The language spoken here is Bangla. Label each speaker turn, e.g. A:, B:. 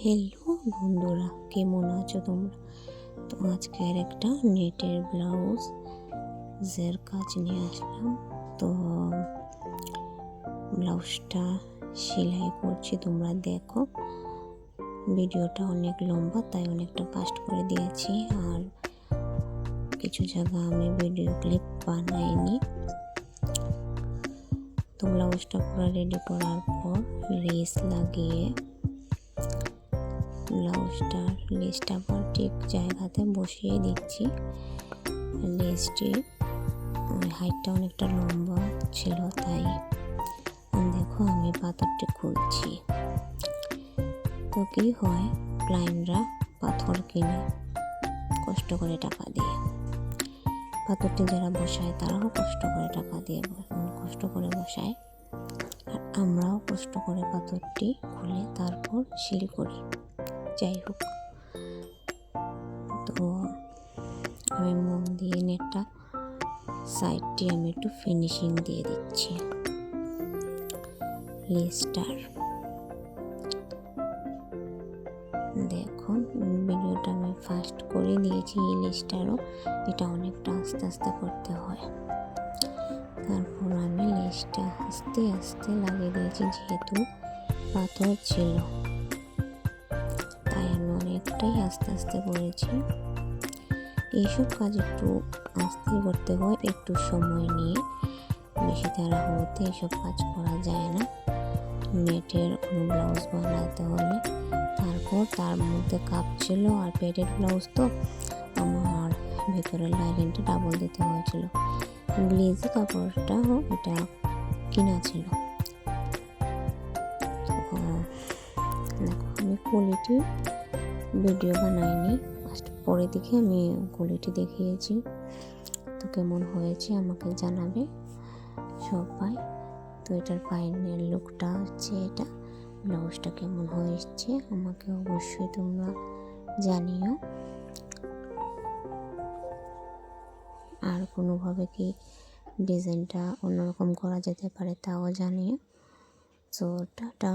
A: হ্যালো বন্ধুরা, কেমন আছো তোমরা? তো আজকে আর একটা নেটের ব্লাউজের কাজ নিয়ে আসলাম। তো ব্লাউজটা সেলাই করছি, তোমরা দেখো। ভিডিওটা অনেক লম্বা, তাই অনেকটা ফাস্ট করে দিয়েছি, আর কিছু জায়গা আমি ভিডিও ক্লিপ বানাইনি। তো ব্লাউজটা পুরো রেডি করার পর লেস লাগিয়ে লেসটা আবার ঠিক জায়গাতে বসিয়ে দিচ্ছি। লেসটির হাইটটা অনেকটা লম্বা ছিল, তাই দেখো আমি পাথরটি খুলছি। তো কি হয়, ক্লায়েন্টরা পাথর কিনে কষ্ট করে টাকা দিয়ে, পাথরটি যারা বসায় তারাও কষ্ট করে টাকা দিয়ে কষ্ট করে বসায়, আর আমরাও কষ্ট করে পাথরটি খুলে তারপর সিল করি। যাই হোক, তো আমি মন দিয়ে নেটটা সাইডটি আমি একটু ফিনিশিং দিয়ে দিচ্ছি লেসটার। দেখুন, ভিডিওটা আমি ফাস্ট করে দিয়েছি। এই লেসটারও এটা অনেকটা আস্তে আস্তে করতে হয়। তারপর আমি লেসটা আস্তে আস্তে লাগিয়ে দিয়েছি, যেহেতু পাথর ছিল তাই আমি অনেকটাই আস্তে আস্তে করেছি। এইসব কাজ একটু আস্তে করতে হয়, একটু সময় নিয়ে। বেশি তাড়াহুড়োতে এইসব কাজ করা যায় না। নেটের কোনো ব্লাউজ বানাতে হলে, তারপর তার মধ্যে কাপ ছিল আর পেটের ব্লাউজ, তো আমার ভেতরের লাইনিংটা ডাবল দিতে হয়েছিল। গ্লেজি কাপড়টা এটা কিনা ছিল। দেখো, আমি কোয়ালিটি ভিডিও বানাইনি, পরে দেখে আমি কোয়ালিটি দেখিয়েছি। তো কেমন হয়েছে আমাকে জানাবে সবাই। তো এটার ফাইনাল লুকটা হচ্ছে এটা। ব্লাউজটা কেমন হয়েছে আমাকে অবশ্যই তোমরা জানিও। আর কোনোভাবে কি ডিজাইনটা অন্যরকম করা যেতে পারে তাও জানিও। তো টাটা।